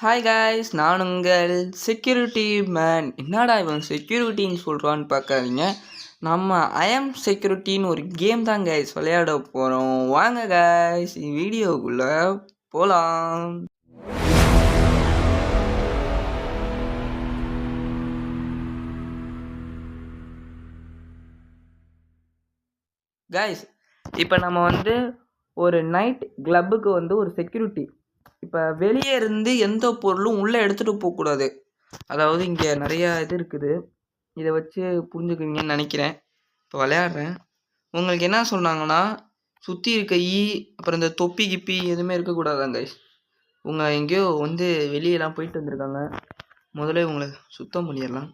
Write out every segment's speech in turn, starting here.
Hi guys, நான் உங்கள் security man. என்னடா இவன் செக்யூரிட்டின்னு சொல்கிறான்னு பார்க்காதீங்க. நம்ம ஐஎம் செக்யூரிட்டின்னு ஒரு கேம் தான் கைஸ் விளையாட போகிறோம். வாங்க கைஸ், வீடியோக்குள்ளே போகலாம். கைஸ், இப்போ நம்ம ஒரு நைட் கிளப்புக்கு ஒரு செக்யூரிட்டி. இப்போ வெளியே இருந்து எந்த பொருளும் உள்ளே எடுத்துகிட்டு போகக்கூடாது. அதாவது இங்கே நிறையா இது இருக்குது, இதை வச்சு புரிஞ்சுக்குவீங்கன்னு நினைக்கிறேன். இப்போ விளையாடுறேன். உங்களுக்கு என்ன சொன்னாங்கன்னா, சுற்றி இருக்க அப்புறம் இந்த தொப்பி கிப்பி எதுவுமே இருக்கக்கூடாதாங்க கைஸ். உங்கள் எங்கேயோ வெளியெல்லாம் போயிட்டு வந்திருக்காங்க. முதல்ல உங்களை சுத்தம் பண்ணிடலாம்.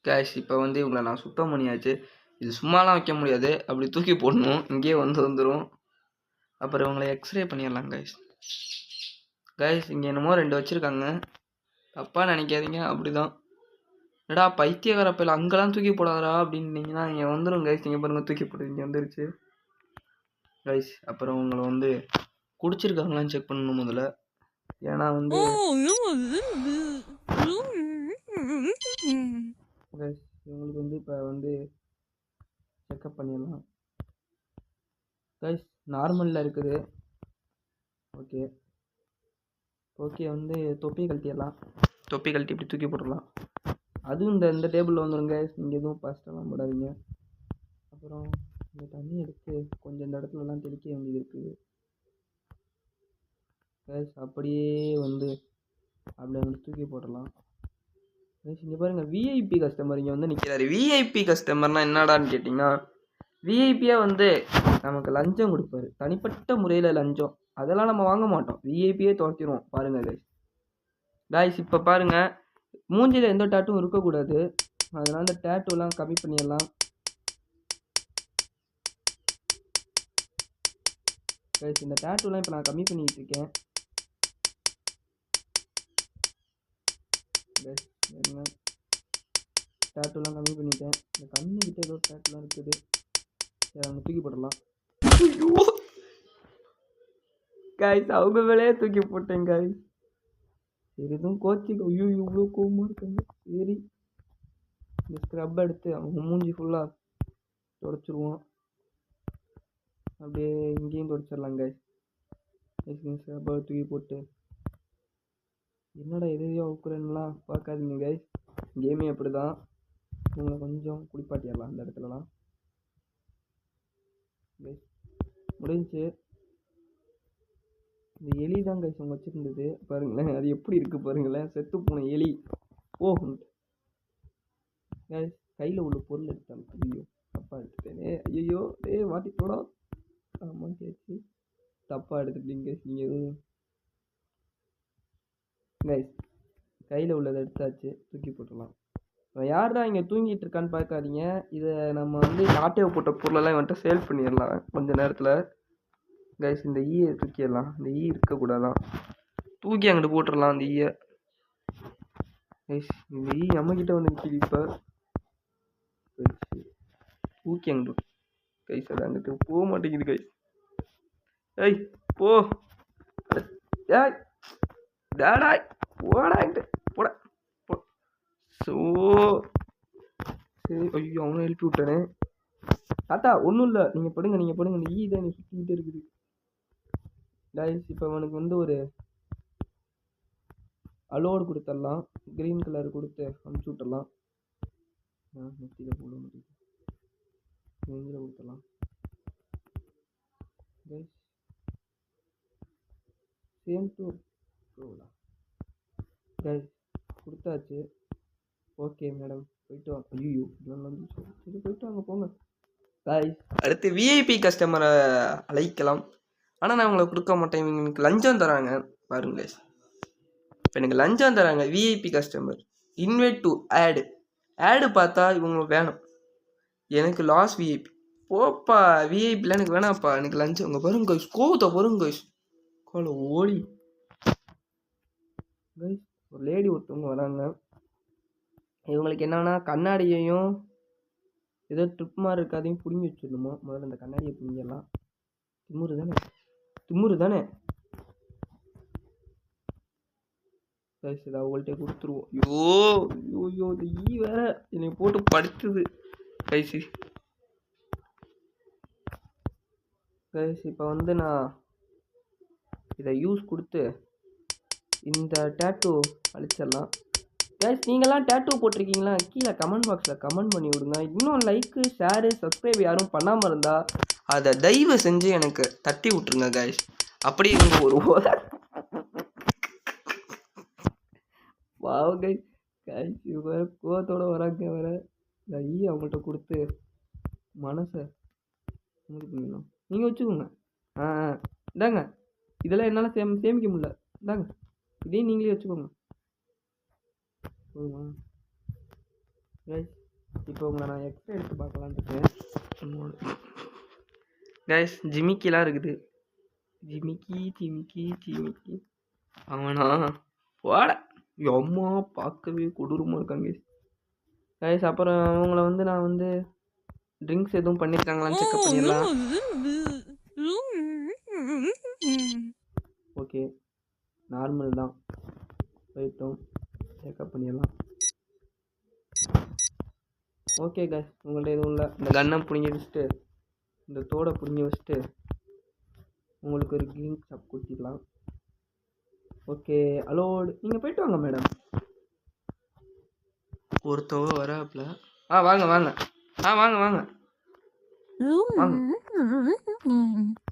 கைஸ், இப்போ இவங்களை நான் சுத்தம் பண்ணியாச்சு. இது சும்மாலாம் வைக்க முடியாது, அப்படி தூக்கி போடணும். இங்கேயே வந்துடும். அப்புறம் இவங்களை எக்ஸ்ரே பண்ணிடலாம் கைஸ். கைஸ், இங்கே என்னமோ 2 வச்சுருக்காங்க, தப்பாக நினைக்காதீங்க. அப்படிதான். என்னடா பைத்தியக்கார பையில அங்கெல்லாம் தூக்கி போடாதா அப்படின்னீங்கன்னா இங்கே வந்துடும் கைஸ். இங்கே பாருங்க, தூக்கி போடுது, இங்கே வந்துருச்சு கைஸ். அப்புறம் உங்களை குடிச்சிருக்காங்களான்னு செக் பண்ணணும் முதல்ல. ஏன்னா கைஸ், இவங்களுக்கு இப்போ செக்அப் பண்ணிடலாம் கைஸ். நார்மலில் இருக்குது. ஓகே ஓகே, தொப்பி கழட்டிடலாம். தொப்பி கழட்டி இப்படி தூக்கி போட்டுடலாம். அதுவும் இந்த டேபிளில் வந்துடுங்க. நீங்கள் எதுவும் ஃபஸ்ட்டெல்லாம் போடாதீங்க. அப்புறம் இந்த தண்ணி எடுத்து கொஞ்சம் இந்த இடத்துலலாம் தெளிக்க வேண்டியது இருக்குது கைஸ். அப்படியே அப்படியே தூக்கி போடலாம் கைஸ். இங்கே பாருங்கள், விஐபி கஸ்டமர் இங்கே நிற்கிறாரு. விஐபி கஸ்டமர்னால் என்னடான்னு கேட்டிங்கன்னா, விஐபியாக நமக்கு லஞ்சம் கொடுப்பாரு. தனிப்பட்ட முறையில் லஞ்சம், அதெல்லாம் நம்ம வாங்க மாட்டோம். விஐபியே துரத்திடுவோம். பாருங்கள் கைஸ். கைஸ், இப்போ பாருங்கள், மூஞ்சியில் எந்த டேட்டும் இருக்கக்கூடாது. அதனால் அந்த டேட்டூலாம் கம்மி பண்ணிடலாம் கைஸ். இந்த டேட்டூலாம் இப்போ நான் கம்மி பண்ணிக்கிட்டு இருக்கேன் கைஸ். டேட்டூலாம் கம்மி பண்ணிட்டேன். இந்த கண்ணுக்கிட்ட ஏதோ டேட்டூலாம் இருக்குது. சரி, அவங்க தூக்கி போடலாம். கைஸ், அவங்க வேலையே தூக்கி போட்டேன் கைஸ். சரி, எதுவும் கோச்சிக்கு. ஐயோ, இவ்வளோ கோவமாக இருக்காங்க. சரி, இந்த ஸ்க்ரப் எடுத்து அவங்க மூஞ்சி ஃபுல்லாக துடைச்சிருவோம். அப்படியே இங்கேயும் துடைச்சிடலாம் கைஸ். ஸ்க்ரப்பை தூக்கி போட்டு, என்னடா எதையோ அவுக்குறேன்லாம் பார்க்காதீங்க கைஸ். கேமே அப்படி தான். உங்களை கொஞ்சம் குளிப்பாட்டிடலாம் அந்த இடத்துலலாம் கைஸ். முடிஞ்சு. இந்த எலி தான் கைஸ் அவங்க வச்சுருந்தது. பாருங்களேன், அது எப்படி இருக்குது பாருங்களேன். செத்து போன எலி. ஓ கைஸ், கையில் உள்ள பொருள் எடுத்தாங்க. ஐயோ, தப்பாக எடுத்துட்டேனே. ஐயோ, மாட்டிட்டோடா. ஆமாம் கேச்சு, தப்பாக எடுத்துட்டீங்க கைஸ். நீங்கள் எதுவும் கைஸ், கையில் உள்ளதை எடுத்தாச்சு, தூக்கி போட்டுடலாம். யார் தான் இங்கே தூங்கிட்டு இருக்கான்னு பார்க்காதீங்க. இதை நம்ம ஆட்டையை போட்ட பொருளெல்லாம் இவன்ட்டு சேல் பண்ணிடலாம் கொஞ்சம் நேரத்தில் கைஸ். இந்த ஈயை தூக்கிடலாம். இந்த ஈ இருக்கக்கூடாதான், தூக்கி அங்கிட்டு போட்டுடலாம் அந்த ஈயை கைஸ். இந்த ஈ நம்மக்கிட்ட நிற்கிது இப்போ. தூக்கி அங்கிட்டு கைஸ், அது அங்கிட்டு போக மாட்டேங்குது கைஸ். ஏய் போ, ஏய் டேடாய் போடாங்கிட்டு போட போ. ஸோ சரி, ஐயோ அவனும் எழுப்பி விட்டானே. தாத்தா ஒன்றும் இல்லை, நீங்கள் படுங்க, நீங்கள் படுங்க. இந்த ஈ தான் எனக்கு சுற்றிக்கிட்டே இருக்குது கைஸ். இப்போ அவனுக்கு ஒரு அலோடு கொடுத்துடலாம். க்ரீன் கலர் கொடுத்து அனுப்பிச்சி விட்டுடலாம். நெத்தியில் போட முடியுது, நெஞ்சில் கொடுத்துடலாம் கைஸ். சேம் டு ப்ரோலாம் கைஸ், கொடுத்தாச்சு. ஓகே மேடம், போயிட்டு வாங்க. ஐயோ, சரி போயிட்டு வாங்க, போங்க கைஸ். அடுத்து விஐபி கஸ்டமரை அழைக்கலாம். ஆனால் நான் உங்களை கொடுக்க மாட்டேன். இவங்களுக்கு லஞ்சம் தராங்க பாருங்க கைஸ். இப்போ எனக்கு லஞ்சம் தராங்க. விஐபி கஸ்டமர் இன்வைட் டு ஆடு பார்த்தா இவங்க வேணும். எனக்கு லாஸ் விஐபி. போப்பா, விஐபியில் எனக்கு வேணாம்ப்பா, எனக்கு லஞ்சம். உங்கள் பாருங்க கைஸ், கோவத்தை பாருங்க கைஸ். கோல ஓடி கைஸ். ஒரு லேடி ஒருத்தவங்க வராங்க. இவங்களுக்கு என்னன்னா கண்ணாடியையும் ஏதோ ட்ரிப் மாதிரி இருக்காதையும் பிடுங்கி வச்சிடணுமோ. முதல்ல இந்த கண்ணாடியை பிடிங்கிடலாம். திமுரு தானே கைஸ், இதை அவங்கள்ட்டே கொடுத்துருவோம். ஐயோ இந்த வேற என்னை போட்டு படுத்துது கைசி. கைஸ் இப்போ வந்து நான் இதை யூஸ் கொடுத்து இந்த டேட்டூ அழிச்சிடலாம். கைஸ், நீங்களாம் டேட்டூ போட்டிருக்கீங்களா? கீழே கமெண்ட் பாக்ஸில் கமெண்ட் பண்ணி விடுங்க. இன்னும் லைக்கு ஷேரு சப்ஸ்கிரைப் யாரும் பண்ணாமல் இருந்தால் அதை தயவு செஞ்சு எனக்கு தட்டி விட்ருங்க கைஸ். அப்படி இவங்க ஒரு பாவ கைஸ். கைஸ் இவங்க கோவத்தோடு வராங்க வேற. அவங்கள்ட்ட கொடுத்து மனசை பண்ணிடலாம். நீங்கள் வச்சுக்கோங்க. இந்தாங்க, இதெல்லாம் என்னால் சேமிக்க முடியல. இந்தாங்க, இதையும் நீங்களே வச்சுக்கோங்க. கைஸ் இப்போ உங்களை நான் எக்ஸ்ட்ரா எடுத்து பார்க்கலான்ட்டு கைஸ். ஜிமிக்கிலாம் இருக்குது. ஜிமிக்கி அவனா வாட அம்மா பார்க்கவே கொடூரமாக இருக்காங்க கைஸ். அப்புறம் அவங்கள வந்து நான் வந்து ட்ரிங்க்ஸ் எதுவும் பண்ணியிருக்காங்களான்னு செக்அப் பண்ணிடலாம். ஓகே, நார்மல் தான். போயிட்டோம், செக்அப் பண்ணிடலாம். ஓகே கைஸ், உங்கள்ட்ட எதுவும் இல்லை. இந்த கன்னை பிடிங்கி வச்சுட்டு இந்த தோடை பிடிங்கி வச்சுட்டு உங்களுக்கு ஒரு க்ரீன் சாப் கொடுத்திடலாம். ஓகே அலோடு, நீங்கள் போயிட்டு வாங்க மேடம். ஒருத்தவங்க வராப்புல. வாங்க வாங்க வாங்க வாங்க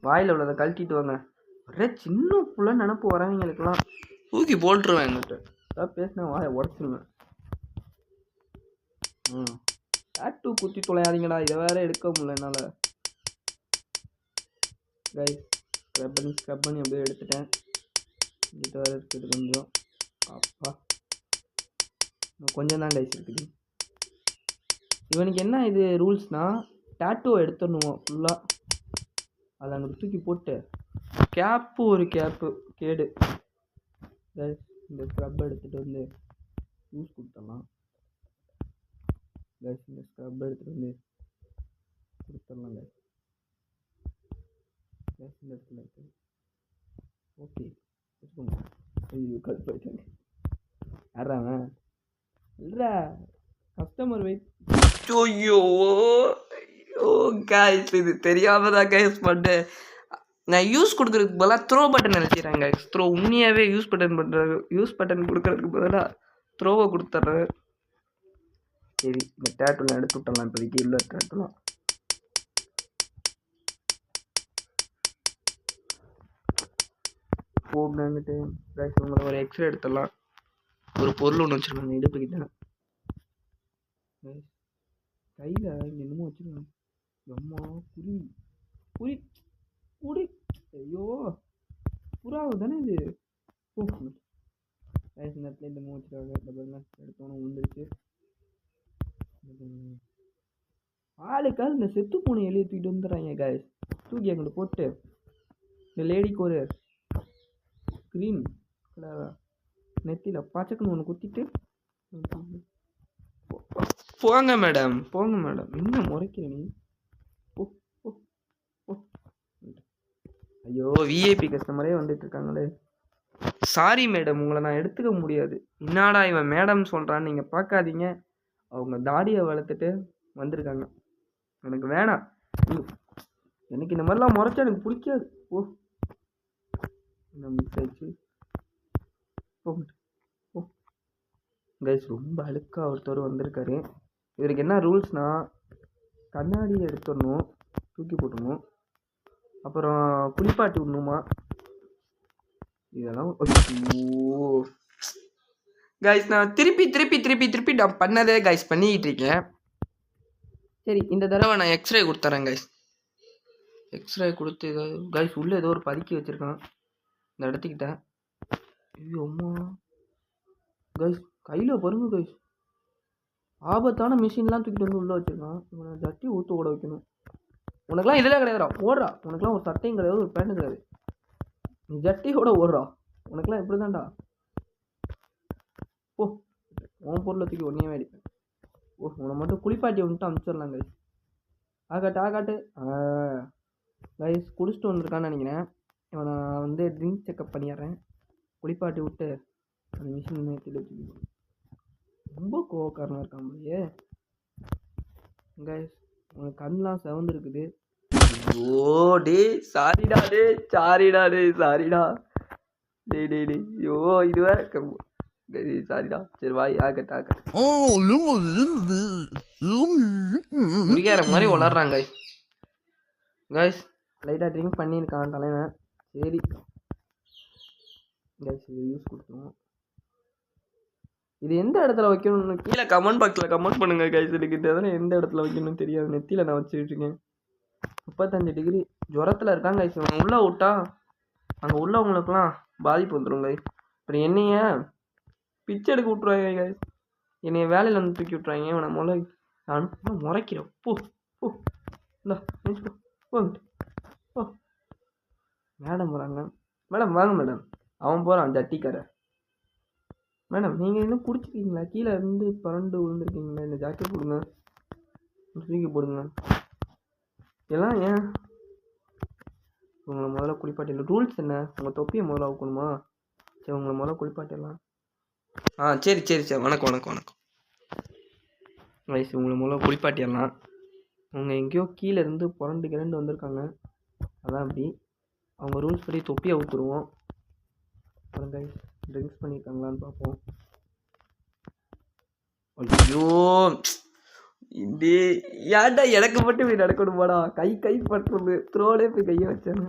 வாயில் உள்ளதை கழட்டிட்டு வாங்க. ஒரே சின்ன புள்ள நினப்பு வரவங்களுக்கெல்லாம் தூக்கி போட்டுருவேன். என்கிட்ட ஏதாவது பேசினா வாயை உடச்சிருவேன். டேட்டூ குத்தி தொலையாதீங்கடா. இதை வேற எடுக்க முடியல என்னால். கைஸ் ஸ்க்ரப் பண்ணி அப்படியே எடுத்துட்டேன். இங்கிட்ட வேறு இருக்குது கொஞ்சம். அப்பா கொஞ்சம் தான் கைஸ் இருக்குது. இவனுக்கு என்ன இது ரூல்ஸ்னால் டேட்டூவை எடுத்துடணுமா ஃபுல்லாக. அதை அங்கே தூக்கி போட்டு ஒரு கேப்பு கேடு. கைஸ் இந்த ஸ்க்ரப் எடுத்துகிட்டு வந்து யூஸ் கொடுத்துடலாம். கைஸ் இந்த ஸ்க்ரப் எடுத்துகிட்டு வந்து கொடுத்துடலாம் கைஸ். இந்த இடத்துல இருக்குது. ஓகே வச்சுக்கோங்க. ஐயோ கட் போயிட்டாங்க. யாராவன் இல்லைடா கஸ்டமர் வெயிட். ஐயோ கைஸ், இது தெரியாம தான் கைஸ் பண்ணேன். நான் யூஸ் கொடுக்குறதுக்கு பதிலாக த்ரோ பட்டன் நினச்சிக்கிறேன் கைஸ். உண்மையாகவே யூஸ் பட்டன் கொடுக்குறதுக்கு பதிலாக த்ரோவை கொடுத்துட்றேன். சரி, இந்த டேட்டூலாம் எடுத்து விட்டலாம். இப்போதைக்கு இல்லை டேட்டூலாம். போங்கிட்டு கைஸ் உங்களை ஒரு எக்ஸ்ரே எடுத்துடலாம். ஒரு பொருள் ஒன்று வச்சுருக்காங்க இடுப்புக்கிட்ட. கையில் இங்கே என்னமோ வச்சுருக்காங்க. அம்மா புரி ஐயோ புறாவு தானே இது. கைஸ் இந்த இடத்துல என்னமோ வச்சுருக்காங்க. டபுள் எடுத்தோன்னு விழுந்துருச்சு. ஆளுக்கால் இந்த செத்து பூனை எலியை தூக்கிட்டு வந்துடுறாங்க கைஸ். தூக்கி அங்கிட்டு போட்டு இந்த லேடிக்கு ஒரு க்ரீன் நெத்தியில் பச்சைக்குன்னு ஒன்று குத்திட்டு போங்க மேடம். என்ன முறைக்கிற நீ? ஐயோ விஐபி கஸ்டமரே வந்துட்டு இருக்காங்களே. சாரி மேடம், உங்களை நான் எடுத்துக்க முடியாது. என்னடா இவன் மேடம் சொல்கிறான்னு நீங்கள் பார்க்காதீங்க. அவங்க தாடியை வளர்த்துட்டு வந்திருக்காங்க. எனக்கு வேணாம். எனக்கு இந்த மாதிரிலாம் முறைச்சா எனக்கு பிடிக்காது. மிஸ் ஆயிடுச்சு. கைஸ் ரொம்ப அழுக்காக ஒருத்தர் வந்திருக்காரு. இவருக்கு என்ன ரூல்ஸ்னால் கண்ணாடி எடுத்துடணும், தூக்கி போட்டணும், அப்புறம் குளிப்பாட்டி விடணுமா. இதெல்லாம் கைஸ் நான் திருப்பி நான் பண்ணதே கைஸ் பண்ணிக்கிட்டு இருக்கேன். சரி இந்த தடவை நான் எக்ஸ்ரே கொடுத்துறேன் கைஸ். எக்ஸ்ரே கொடுத்து கைஸ் உள்ளே ஏதோ ஒரு பதுக்கி வச்சுருக்கான் இந்த இடத்துக்கிட்ட. ஐயோ அம்மா கைஸ் கையில் பாருங்க கைஸ். ஆபத்தான மிஷின்லாம் தூக்கிட்டு வந்து உள்ளே வச்சுருக்கான். இவனை ஜட்டி ஊற்று ஓட வைக்கணும். உனக்குலாம் இதெல்லாம் கிடையாதுடா, ஓடுறா. உனக்குலாம் ஒரு சட்டையும் கிடையாது, ஒரு பேண்ட்டும் கிடையாது. நீ ஜட்டியோட ஓடுறா. உனக்குலாம் எப்படி தான்டா. உன் பொருளை தூக்கி ஒன்றையே அடிப்பேன். ஓ உன்னை மட்டும் குளிப்பாட்டி வந்துட்டு அனுப்பிச்சிடலாம் கைஸ். ஆகாட்டு கைஸ் குடிச்சிட்டு வந்திருக்கான்னு நினைக்கிறேன். இவனை நான் வந்து ட்ரிங்க் செக்அப் பண்ணிடுறேன். குளிப்பாட்டி விட்டு அந்த மிஷின் ஏற்றிட்டு வச்சுக்கணும். ரொம்ப கோவக்காரனாக இருக்கான் போலயே கைஸ். உனக்கு கண்ணெலாம் செவந்துருக்குது. ஓ டே சாரிடா சாரிடா ஐயோ இது வேற சாரிடா. சரி வாய் ஆகட்டு முடிக்கிற மாதிரி வளர்றாங்க கைஸ். லைட்டாக ட்ரிங்க் பண்ணியிருக்கான் தலைவன். சரி கைஸ் இது யூஸ் கொடுத்துருவோம். இது எந்த இடத்துல வைக்கணும்னு கீழே கமெண்ட் பாக்ஸில் கமெண்ட் பண்ணுங்க கைஸ். எனக்கு இதெல்லாம் எந்த இடத்துல வைக்கணும்னு தெரியாது. நெத்தியில் நான் வச்சுருக்கேன். 35 டிகிரி ஜுரத்தில் இருக்காங்க கைஸ். இவங்க உள்ளே விட்டா அங்கே உள்ளவங்களுக்குலாம் பாதிப்பு வந்துடும் கைஸ். அப்புறம் என்னைய பிச்சை எடுக்க விட்ருவாங்க கைஸ். என்னைய வேலையில் வந்து தூக்கி விட்ருவாங்க. இவனை நான் முறைக்கிறேன். போ போ இந்தா போ போ. மேடம் வராங்க. மேடம் வாங்க மேடம். அவன் போகிறான் ஜட்டிக்கார. மேடம் நீங்கள் இன்னும் குடிச்சிருக்கீங்களா? கீழே இருந்து பரண்டு விழுந்துருக்கீங்களா? இந்த ஜாக்கெட் போடுங்க, தூக்கி போடுங்க. எல்லாம் ஏன் உங்களை முதல்ல குளிப்பாட்டிடலாம். ரூல்ஸ் என்ன? உங்கள் தொப்பியை முதல்ல வைக்கணுமா? சரி உங்களை முதல்ல குளிப்பாட்டிடலாம். சரி வணக்கம் வயசு. உங்களை முதல்ல குளிப்பாட்டிடலாம். அவங்க எங்கேயோ கீழே இருந்து புரண்டு வந்திருக்காங்க. அதான் அப்படி அவங்க ரூல்ஸ் படி தொப்பியை ஊற்றுருவோம். அப்புறம் கைஸ் ட்ரிங்க்ஸ் பண்ணியிருக்காங்களான்னு பார்ப்போம். ஐயோ இந்த ஏன்டா எனக்கு மட்டும் போய் நடக்கணுமாடா? கை பட்டுறது த்ரோலே போய் கையை வச்சாங்க.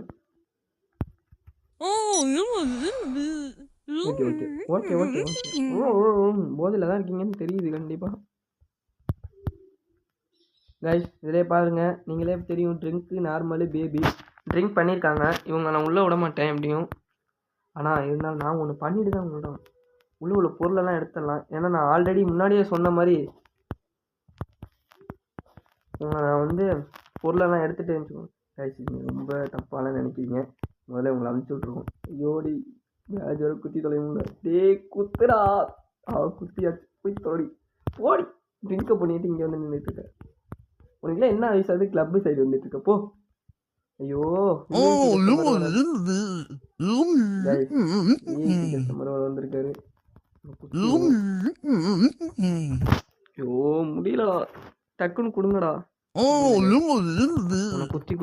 ஓகே போதில் தான் இருக்கீங்கன்னு தெரியுது கண்டிப்பாக கைஸ். இதிலே பாருங்க நீங்களே தெரியும். ட்ரிங்க்கு நார்மலு பேபி ட்ரிங்க் பண்ணியிருக்காங்க. இவங்க நான் உள்ளே விட மாட்டேன் எப்படியும். ஆனால் இருந்தாலும் நான் ஒன்று பண்ணிட்டு தான் உங்கள்கிட்ட உள்ள பொருளெல்லாம் எடுத்துடலாம். ஏன்னா நான் ஆல்ரெடி முன்னாடியே சொன்ன மாதிரி நான் வந்து பொருளெல்லாம் எடுத்துகிட்டு இருந்துச்சுக்கோங்க கைஸ். நீங்கள் ரொம்ப தப்பாலாம் நினைக்கிறீங்க. முதல்ல உங்களை அனுப்பிச்சி விட்ருவோம். ஐயோடி மேஜோட குத்தி தொலைமுல்ல. டே குத்துடா. குத்தியாச்சு போய் போடி ட்ரிங்கை பண்ணிட்டு இங்கே வந்து நின்றுட்டு இருக்கேன். உனக்குலாம் என்ன வயசாது? கிளப்பு சைடு வந்துட்டு இருக்கப்போ. ஐயோ வந்திருக்காரு. ஐயோ முடியலடா. டக்குன்னு கொடுங்கடா. குத்தி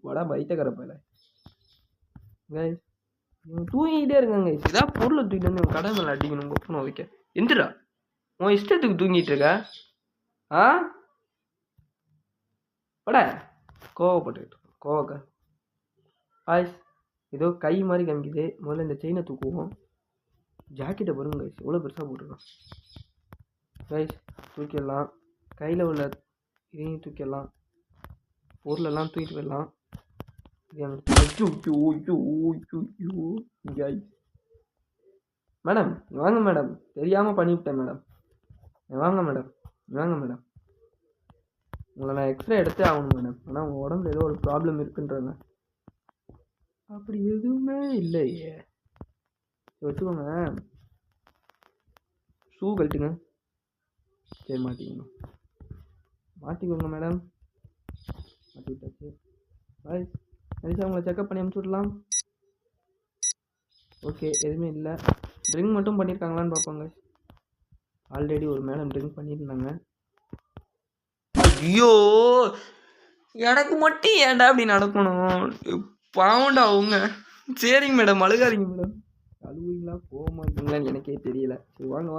வடா பைத்தக்கார பையல. தூங்கிக்கிட்டே இருக்காங்க. இதான் பொருளை தூக்கிட்டு வந்து கடை மேலே அடிக்கணும். கொப்பணும் வைக்க எந்திரா. உன் இஷ்டத்துக்கு தூங்கிட்டு இருக்க. பட கோவக்கா ஆய்ஸ். ஏதோ கை மாதிரி காமிக்குது. முதல்ல இந்த செயினை தூக்குவோம். ஜாக்கெட்டை பாருங்க கைஸ் எவ்வளோ பெருசாக போட்டிருக்கான் கைஸ். தூக்கிடலாம். கையில் உள்ள இதையும் தூக்கிடலாம். பொருளெல்லாம் தூக்கிட்டு போயிடலாம். மேடம் வாங்க மேடம். தெரியாமல் பண்ணிவிட்டேன் மேடம். வாங்க மேடம். உங்களை நான் எக்ஸ்ரே எடுத்தே ஆகணும் மேடம். ஆனால் உங்கள் உடம்புல ஏதோ ஒரு ப்ராப்ளம் இருக்குன்றாங்க. அப்படி எதுவுமே இல்லையே. வச்சுக்கோங்க. ஷூ கழட்டுங்க. சரி மாட்டிக்கோங்க மேடம். மாட்டிக்கிட்டாச்சு. பாய் நினைச்சா உங்களை செக்அப் பண்ணி அனுப்பிச்சி விடலாம். ஓகே எதுவுமே இல்லை. ட்ரிங்க் மட்டும் பண்ணியிருக்காங்களான்னு பார்ப்பாங்க. ஆல்ரெடி ஒரு மேடம் ட்ரிங்க் பண்ணியிருந்தாங்க. ஐயோ எனக்கு மட்டும் ஏன்டா அப்படி நடக்கணும்? பாவண்டா அவங்க. சரிங்க மேடம் அழுகாதீங்க மேடம். அழுவீங்களா போக மாட்டீங்களான்னு எனக்கே தெரியல. சரி வாங்க.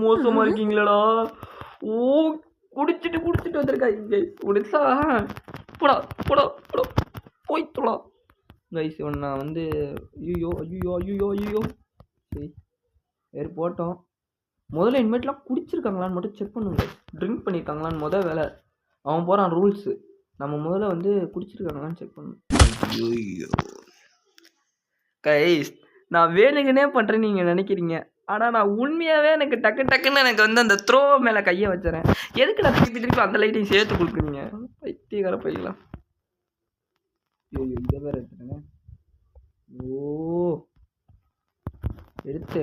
மோசமா இருக்கீங்களடா. ஓ குடிச்சிட்டு வந்திருக்காங்க குடிச்சா போடா போய் தொழா கைஸ். இவன் நான் வந்து ஐயோ சரி வேறு போட்டோம். முதல்ல இனிமேட்லாம் குடிச்சிருக்காங்களான்னு மட்டும் செக் பண்ணுங்க. ட்ரிங்க் பண்ணியிருக்காங்களான்னு முதல் வேலை. அவன் போகிறான் ரூல்ஸு. நம்ம முதல்ல வந்து குடிச்சிருக்காங்களான்னு செக் பண்ணணும். ஐயோ கைஸ் நான் வேணுங்கன்னே பண்ணுறேன்னு நீங்கள் நினைக்கிறீங்க. ஆனால் நான் உண்மையாகவே எனக்கு டக்குன்னு எனக்கு வந்து அந்த த்ரோ மேலே கையை வச்சுறேன். எதுக்கு நான் திருப்பி அந்த லைட்டையும் சேர்த்து கொடுக்குறீங்க? பைத்தியக்கார போய்க்கலாம். ஐயோ இதை வேற எடுத்துட்டேங்க. ஓ எடுத்து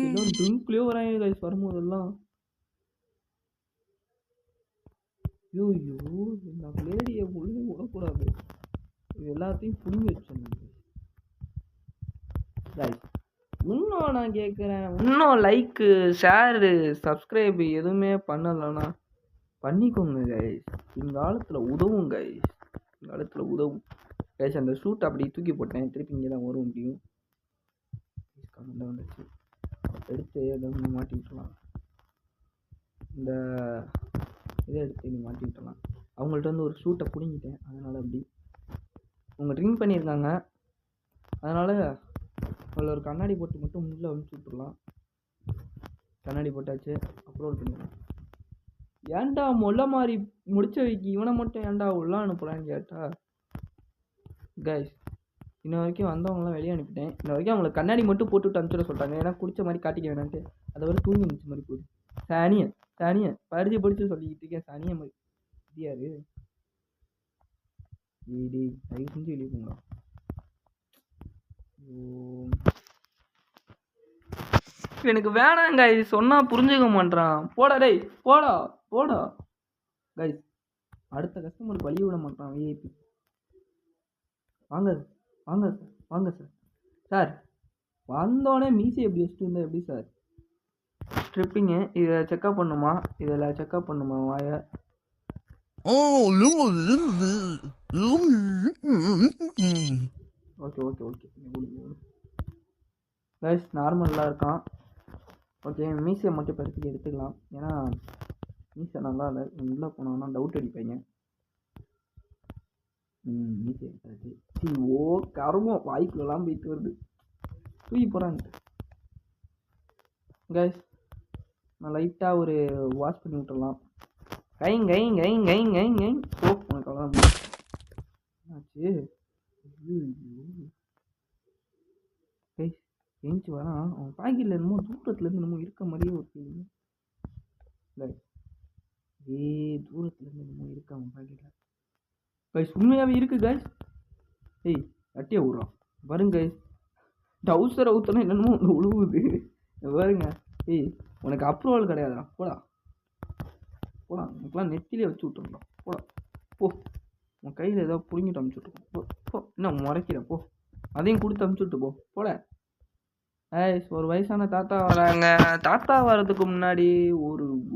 எல்லாம் ட்ரிங்க்லேயே வராங்க கைஸ் வரும்போதெல்லாம். ஐயோ நான் லேடியை முழுங்க விடக்கூடாது. இது எல்லாத்தையும் புடுங்கி வச்சிருந்தேன் கைஸ். இன்னும் நான் கேட்குறேன், இன்னும் லைக்கு ஷேரு சப்ஸ்கிரைபு எதுவுமே பண்ணலைன்னா பண்ணிக்கோங்க கைஸ். இங்காலத்தில் உதவும் கைஸ், இங்காலத்தில் உதவும் கைஸ். அந்த ஷூட் அப்படி தூக்கி போட்டேன், திருப்பி இங்கே தான் வரும் முடியும். கமெண்ட் வந்துச்சு, எடுத்து எதாவது மாட்டி விட்டுலாம். இந்த இதை எடுத்து நீ மாட்டி விட்டுலாம். அவங்கள்ட்ட வந்து ஒரு ஷூட்டை பிடிங்கிட்டேன், அதனால் அப்படி அவங்க ட்ரிங்க் பண்ணியிருக்காங்க. அதனால் அதில் ஒரு கண்ணாடி போட்டு மட்டும் முள்ளே அனுப்பிச்சி விட்டுடலாம். கண்ணாடி போட்டாச்சு, அப்லோட் பண்ணிடலாம். ஏன்டா மொல்ல மாதிரி முடிச்ச வைக்கி இவனை மட்டும் ஏன்டா உள்ள அனுப்பலான்னு கேட்டா கைஸ், இன்ன வரைக்கும் வந்தவங்களாம் வெளியே அனுப்பிட்டேன். இன்ன வரைக்கும் அவங்களுக்கு கண்ணாடி மட்டும் போட்டுவிட்டு அனுப்பிச்சுட சொல்லிட்டாங்க. ஏன்னா குடிச்ச மாதிரி காட்டிக்க வேணான்ட்டு. அதை வரை தூங்கி நினச்ச மாதிரி போகுது. சானியை படித்து சொல்லிக்கிட்டு இருக்கேன். சானியை மாதிரி இடியாரு ஏடி தயவு செஞ்சு வெளியே போங்களா. எனக்கு வேணாம் கைஸ், சொன்னால் புரிஞ்சுக்க மாட்டான். போடா டேய், போடா கைஸ். அடுத்த கஸ்டமருக்கு வழி விட மாட்டான் விஐபி. வாங்க சார் வந்தோடனே மீசி எப்படி வச்சுட்டு இருந்தா எப்படி சார்? ட்ரிப்பிங்கு இதை செக்அப் பண்ணுமா? இதில் செக்அப் பண்ணுமா வாயை? ஓகே கைஸ், நார்மலாக இருக்கான். ஓகே, மீசியை மட்டும் படுத்துக்கு எடுத்துக்கலாம். ஏன்னா மீசை நல்லா இல்லை, உள்ளே போனோம்னா டவுட் அடிப்பாங்க. மீசை எடுத்தாச்சு. ஓ கருமம், வாய்க்குள்ளெல்லாம் போயிட்டு வருது, தூக்கி போகிறாங்க கைஸ். நான் லைட்டாக ஒரு வாஷ் பண்ணி விட்டுடலாம். கை சோப் உனக்கு அவ்வளோதான் ஆச்சு. கைஸ் எஞ்சி வரான். அவன் பாக்கெட்டில் என்னமோ தூரத்துலேருந்து என்னமோ இருக்க மாதிரியே ஒரு ஃபீலிங். தூரத்துலேருந்து என்னமோ இருக்கு அவன் பாக்கெட்டில் கைஸ். உண்மையாகவே இருக்குது கைஸ். ஏய் அட்டியை விட்றான் பாருங்க கைஸ். டவுசர் ஊற்றனா என்னென்னமோ ஒன்று உழுவுது பாருங்க. ஏய் உனக்கு அப்ரூவல் கிடையாதுடா, போடா உனக்குலாம் நெத்திலே வச்சு விட்டுருந்தோம். போடா போ, உன் கையில் ஏதோ பிடிங்கிட்டு அமுச்சு விட்டுருக்கோம். போ என்ன முறைக்கிற, போ அதையும் கொடுத்து அமுச்சு விட்டு போட. ஒரு வயசான தாத்தா வராங்க. தாத்தா வர்றதுக்கு முன்னாடி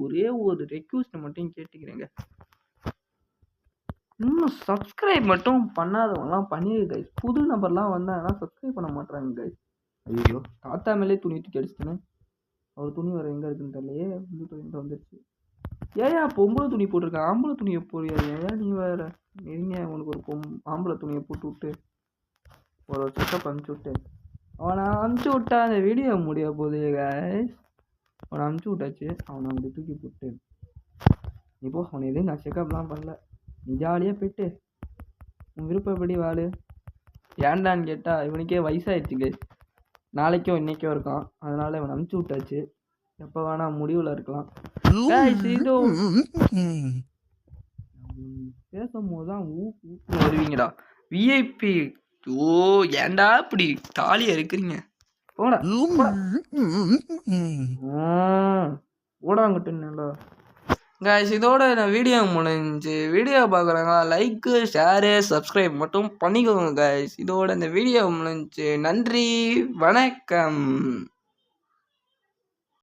ஒரே ஒரு ரெக்வஸ்ட் மட்டும் கேட்டுக்கிறேங்க. இன்னும் சப்ஸ்கிரைப் மட்டும் பண்ணாதவங்கலாம் பண்ணிடு கைஸ். புது நம்பர்லாம் வந்தாங்கன்னா சப்ஸ்கிரைப் பண்ண மாட்டாங்க கைஸ். ஐயோ தாத்தா மேலே துணி தூக்கி அடிச்சுட்டேன்னு. அவர் துணி வர எங்கே இருக்குன்னு தெரியலையே. புது துணி வந்துருச்சு. ஏன் பொம்பளை துணி போட்டிருக்கேன், ஆம்பளை துணியை போடுறியா? ஏன் நீ வேற நெருங்க உனக்கு ஒரு ஆம்பளை துணியை போட்டு விட்டு ஒரு செக்கப் அனுப்பிச்சி விட்டு அவனை அனுப்பிச்சி விட்டா அந்த வீடியோ முடிய போகுது கைஸ். அவனை அனுப்பிச்சி விட்டாச்சு. அவனை அப்படி தூக்கி போட்டு இப்போ அவனை எதுவும் நான் செக்கப்லாம் பண்ணல. நீ ஜாலியாக போயிட்டு உன் விருப்பப்படி வாழு. ஏன்டான்னு கேட்டால் இவனுக்கே வயசாகிடுச்சு கைஸ். நாளைக்கோ இன்றைக்கோ இருக்கான். அதனால் இவனை அனுப்பிச்சி விட்டாச்சு. எப்போ வேணா முடிவில் இருக்கலாம். பேசும்போது தான் வருவீங்கடா விஐபி. ஓ ஏன்டா இப்படி தாலியா இருக்கிறீங்க? ஓடாங்கட்டுங்களா கைஸ். இதோட நான் வீடியோ முடிஞ்சு. வீடியோ பார்க்குறாங்க லைக்கு ஷேரு சப்ஸ்கிரைப் மட்டும் பண்ணிக்கோங்க கைஸ். இதோட இந்த வீடியோ முடிஞ்சு. நன்றி, வணக்கம்.